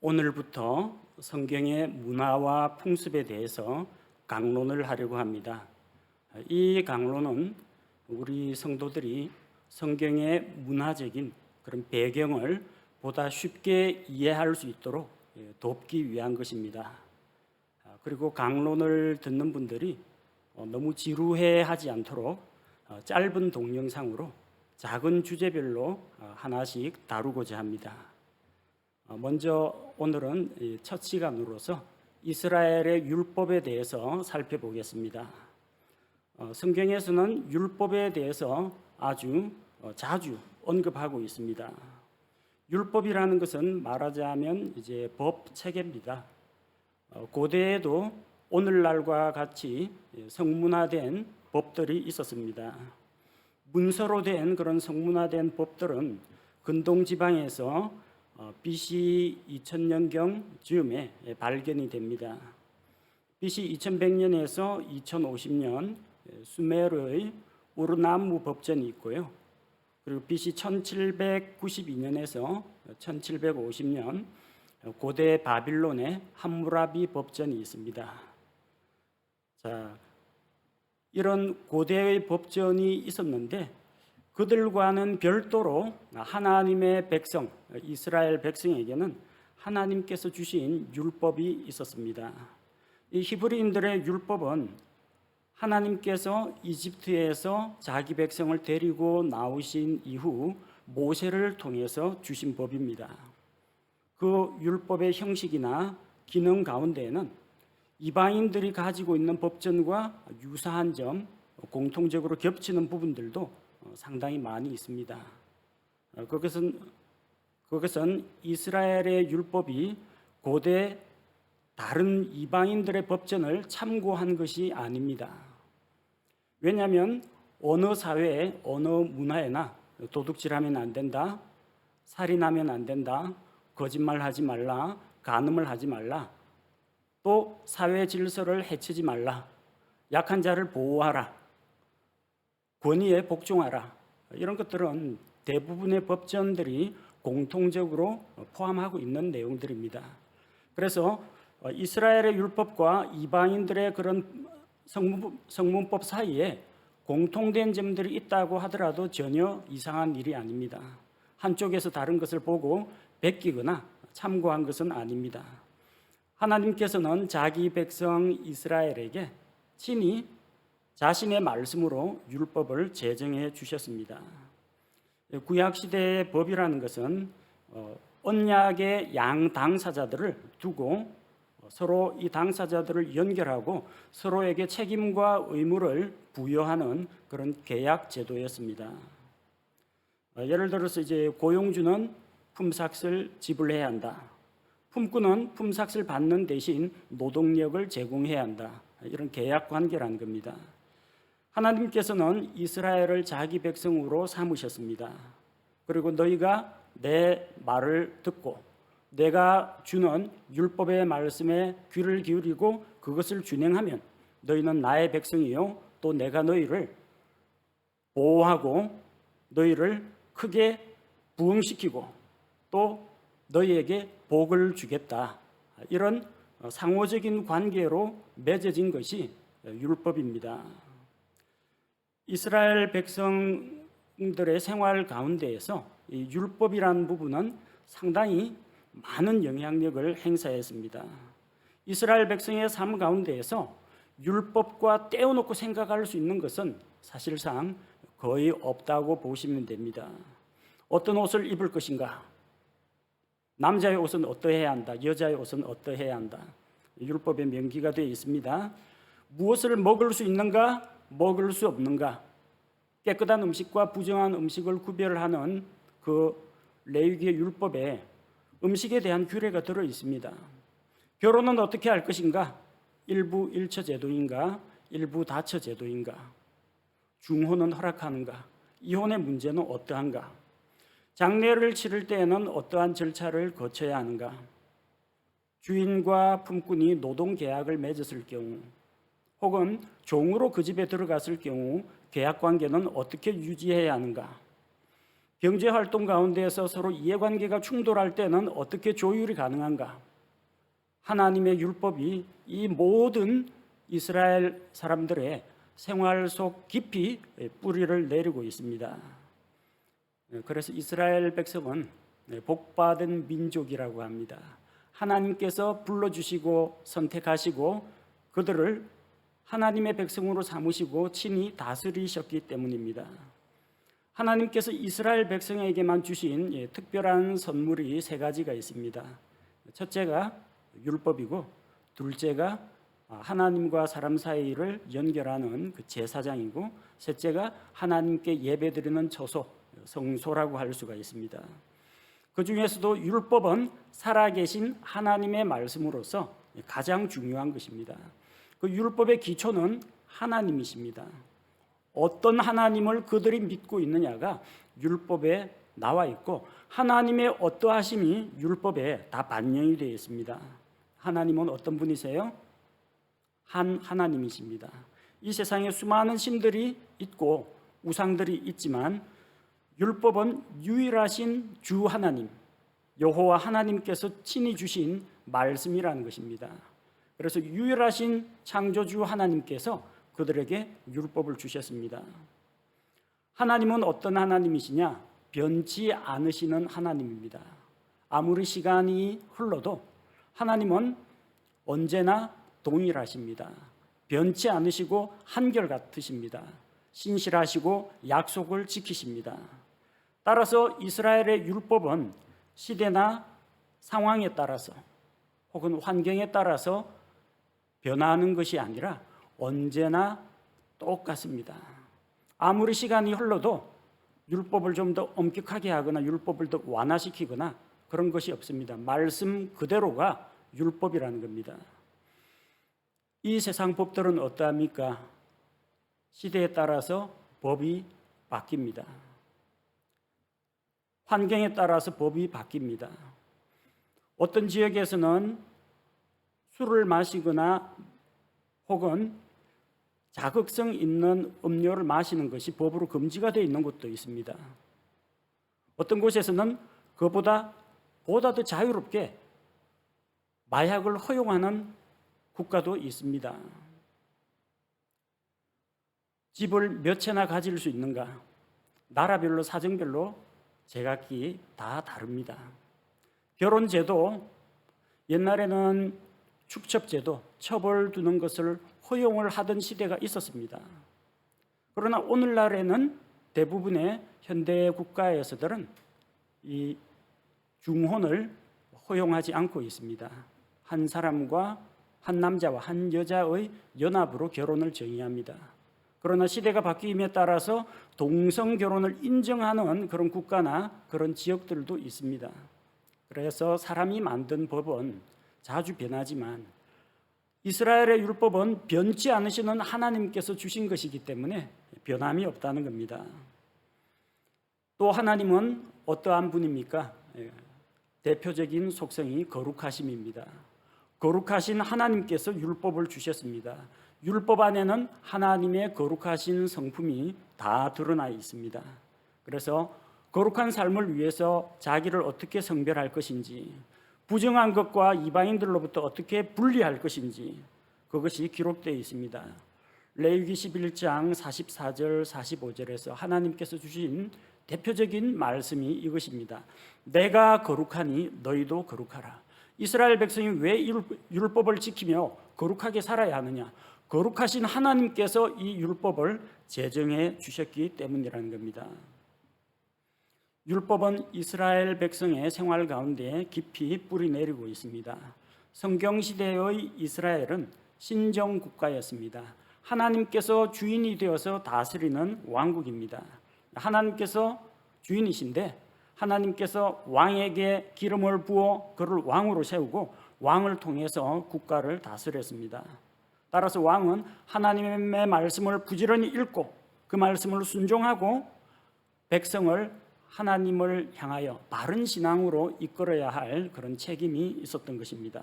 오늘부터 성경의 문화와 풍습에 대해서 강론을 하려고 합니다. 이 강론은 우리 성도들이 성경의 문화적인 그런 배경을 보다 쉽게 이해할 수 있도록 돕기 위한 것입니다. 그리고 강론을 듣는 분들이 너무 지루해하지 않도록 짧은 동영상으로 작은 주제별로 하나씩 다루고자 합니다. 먼저 오늘은 첫 시간으로서 이스라엘의 율법에 대해서 살펴보겠습니다. 성경에서는 율법에 대해서 아주 자주 언급하고 있습니다. 율법이라는 것은 말하자면 이제 법 체계입니다. 고대에도 오늘날과 같이 성문화된 법들이 있었습니다. 문서로 된 그런 성문화된 법들은 근동 지방에서 BC 2000년경 즈음에 발견이 됩니다. BC 2100년에서 2050년 수메르의 우르나무 법전이 있고요. 그리고 BC 1792년에서 1750년 고대 바빌론의 함무라비 법전이 있습니다. 자, 이런 고대의 법전이 있었는데 그들과는 별도로 하나님의 백성, 이스라엘 백성에게는 하나님께서 주신 율법이 있었습니다. 이 히브리인들의 율법은 하나님께서 이집트에서 자기 백성을 데리고 나오신 이후 모세를 통해서 주신 법입니다. 그 율법의 형식이나 기능 가운데에는 이방인들이 가지고 있는 법전과 유사한 점, 공통적으로 겹치는 부분들도 상당히 많이 있습니다. 그것은 이스라엘의 율법이 고대 다른 이방인들의 법전을 참고한 것이 아닙니다. 왜냐하면 어느 사회에 어느 문화에나 도둑질하면 안 된다, 살인하면 안 된다, 거짓말하지 말라, 간음을 하지 말라, 또 사회 질서를 해치지 말라, 약한 자를 보호하라, 권위에 복종하라, 이런 것들은 대부분의 법전들이 공통적으로 포함하고 있는 내용들입니다. 그래서 이스라엘의 율법과 이방인들의 그런 성문법 사이에 공통된 점들이 있다고 하더라도 전혀 이상한 일이 아닙니다. 한쪽에서 다른 것을 보고 베끼거나 참고한 것은 아닙니다. 하나님께서는 자기 백성 이스라엘에게 친히 자신의 말씀으로 율법을 제정해 주셨습니다. 구약시대의 법이라는 것은 언약의 양 당사자들을 두고 서로 이 당사자들을 연결하고 서로에게 책임과 의무를 부여하는 그런 계약 제도였습니다. 예를 들어서 이제 고용주는 품삯을 지불해야 한다. 품꾼은 품삯을 받는 대신 노동력을 제공해야 한다. 이런 계약 관계라는 겁니다. 하나님께서는 이스라엘을 자기 백성으로 삼으셨습니다. 그리고 너희가 내 말을 듣고 내가 주는 율법의 말씀에 귀를 기울이고 그것을 준행하면 너희는 나의 백성이요 또 내가 너희를 보호하고 너희를 크게 부흥시키고 또 너희에게 복을 주겠다. 이런 상호적인 관계로 맺어진 것이 율법입니다. 이스라엘 백성들의 생활 가운데에서 이 율법이라는 부분은 상당히 많은 영향력을 행사했습니다. 이스라엘 백성의 삶 가운데에서 율법과 떼어놓고 생각할 수 있는 것은 사실상 거의 없다고 보시면 됩니다. 어떤 옷을 입을 것인가? 남자의 옷은 어떠해야 한다. 여자의 옷은 어떠해야 한다. 율법에 명기가 되어 있습니다. 무엇을 먹을 수 있는가? 먹을 수 없는가? 깨끗한 음식과 부정한 음식을 구별하는 그 레위기의 율법에 음식에 대한 규례가 들어 있습니다. 결혼은 어떻게 할 것인가? 일부 일처 제도인가? 일부 다처 제도인가? 중혼은 허락하는가? 이혼의 문제는 어떠한가? 장례를 치를 때에는 어떠한 절차를 거쳐야 하는가? 주인과 품꾼이 노동계약을 맺었을 경우 혹은 종으로 그 집에 들어갔을 경우 계약관계는 어떻게 유지해야 하는가? 경제 활동 가운데에서 서로 이해관계가 충돌할 때는 어떻게 조율이 가능한가? 하나님의 율법이 이 모든 이스라엘 사람들의 생활 속 깊이 뿌리를 내리고 있습니다. 그래서 이스라엘 백성은 복받은 민족이라고 합니다. 하나님께서 불러주시고 선택하시고 그들을 하나님의 백성으로 삼으시고 친히 다스리셨기 때문입니다. 하나님께서 이스라엘 백성에게만 주신 특별한 선물이 세 가지가 있습니다. 첫째가 율법이고, 둘째가 하나님과 사람 사이를 연결하는 그 제사장이고, 셋째가 하나님께 예배드리는 처소, 성소라고 할 수가 있습니다. 그 중에서도 율법은 살아계신 하나님의 말씀으로서 가장 중요한 것입니다. 그 율법의 기초는 하나님이십니다. 어떤 하나님을 그들이 믿고 있느냐가 율법에 나와 있고, 하나님의 어떠하심이 율법에 다 반영이 되어 있습니다. 하나님은 어떤 분이세요? 한 하나님이십니다. 이 세상에 수많은 신들이 있고 우상들이 있지만 율법은 유일하신 주 하나님, 여호와 하나님께서 친히 주신 말씀이라는 것입니다. 그래서 유일하신 창조주 하나님께서 그들에게 율법을 주셨습니다. 하나님은 어떤 하나님이시냐? 변치 않으시는 하나님입니다. 아무리 시간이 흘러도 하나님은 언제나 동일하십니다. 변치 않으시고 한결같으십니다. 신실하시고 약속을 지키십니다. 따라서 이스라엘의 율법은 시대나 상황에 따라서 혹은 환경에 따라서 변화하는 것이 아니라 언제나 똑같습니다. 아무리 시간이 흘러도 율법을 좀 더 엄격하게 하거나 율법을 더 완화시키거나 그런 것이 없습니다. 말씀 그대로가 율법이라는 겁니다. 이 세상 법들은 어떠합니까? 시대에 따라서 법이 바뀝니다. 환경에 따라서 법이 바뀝니다. 어떤 지역에서는 술을 마시거나 혹은 자극성 있는 음료를 마시는 것이 법으로 금지가 되어 있는 곳도 있습니다. 어떤 곳에서는 그보다 더 자유롭게 마약을 허용하는 국가도 있습니다. 집을 몇 채나 가질 수 있는가? 나라별로 사정별로 제각기 다 다릅니다. 결혼제도, 옛날에는 축첩제도, 처벌 두는 것을 허용을 하던 시대가 있었습니다. 그러나 오늘날에는 대부분의 현대 국가에서들은 이 중혼을 허용하지 않고 있습니다. 한 사람과 한 남자와 한 여자의 연합으로 결혼을 정의합니다. 그러나 시대가 바뀜에 따라서 동성 결혼을 인정하는 그런 국가나 그런 지역들도 있습니다. 그래서 사람이 만든 법은 자주 변하지만 이스라엘의 율법은 변치 않으시는 하나님께서 주신 것이기 때문에 변함이 없다는 겁니다. 또 하나님은 어떠한 분입니까? 대표적인 속성이 거룩하심입니다. 거룩하신 하나님께서 율법을 주셨습니다. 율법 안에는 하나님의 거룩하신 성품이 다 드러나 있습니다. 그래서 거룩한 삶을 위해서 자기를 어떻게 성별할 것인지, 부정한 것과 이방인들로부터 어떻게 분리할 것인지 그것이 기록되어 있습니다. 레위기 11장 44절 45절에서 하나님께서 주신 대표적인 말씀이 이것입니다. 내가 거룩하니 너희도 거룩하라. 이스라엘 백성이 왜 율법을 지키며 거룩하게 살아야 하느냐? 거룩하신 하나님께서 이 율법을 제정해 주셨기 때문이라는 겁니다. 율법은 이스라엘 백성의 생활 가운데 깊이 뿌리내리고 있습니다. 성경시대의 이스라엘은 신정 국가였습니다. 하나님께서 주인이 되어서 다스리는 왕국입니다. 하나님께서 주인이신데 하나님께서 왕에게 기름을 부어 그를 왕으로 세우고 왕을 통해서 국가를 다스렸습니다. 따라서 왕은 하나님의 말씀을 부지런히 읽고 그 말씀을 순종하고 백성을 하나님을 향하여 바른 신앙으로 이끌어야 할 그런 책임이 있었던 것입니다.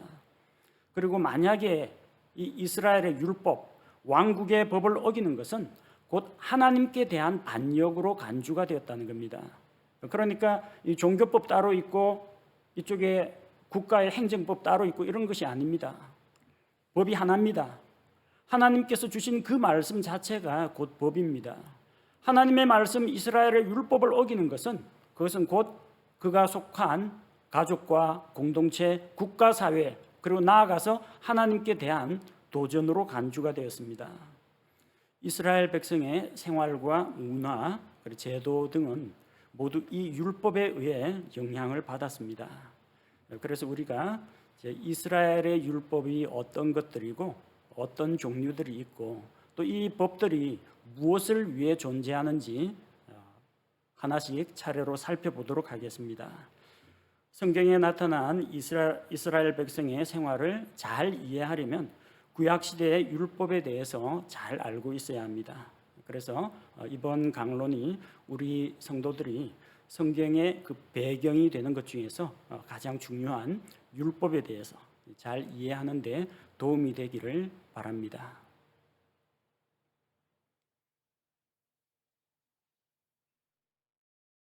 그리고 만약에 이 이스라엘의 율법, 왕국의 법을 어기는 것은 곧 하나님께 대한 반역으로 간주가 되었다는 겁니다. 그러니까 이 종교법 따로 있고 이쪽에 국가의 행정법 따로 있고 이런 것이 아닙니다. 법이 하나입니다. 하나님께서 주신 그 말씀 자체가 곧 법입니다. 하나님의 말씀 이스라엘의 율법을 어기는 것은 그것은 곧 그가 속한 가족과 공동체, 국가 사회 그리고 나아가서 하나님께 대한 도전으로 간주가 되었습니다. 이스라엘 백성의 생활과 문화, 그리고 제도 등은 모두 이 율법에 의해 영향을 받았습니다. 그래서 우리가 이스라엘의 율법이 어떤 것들이고 어떤 종류들이 있고 또 이 법들이 무엇을 위해 존재하는지 하나씩 차례로 살펴보도록 하겠습니다. 성경에 나타난 이스라엘 백성의 생활을 잘 이해하려면 구약시대의 율법에 대해서 잘 알고 있어야 합니다. 그래서 이번 강론이 우리 성도들이 성경의 그 배경이 되는 것 중에서 가장 중요한 율법에 대해서 잘 이해하는 데 도움이 되기를 바랍니다.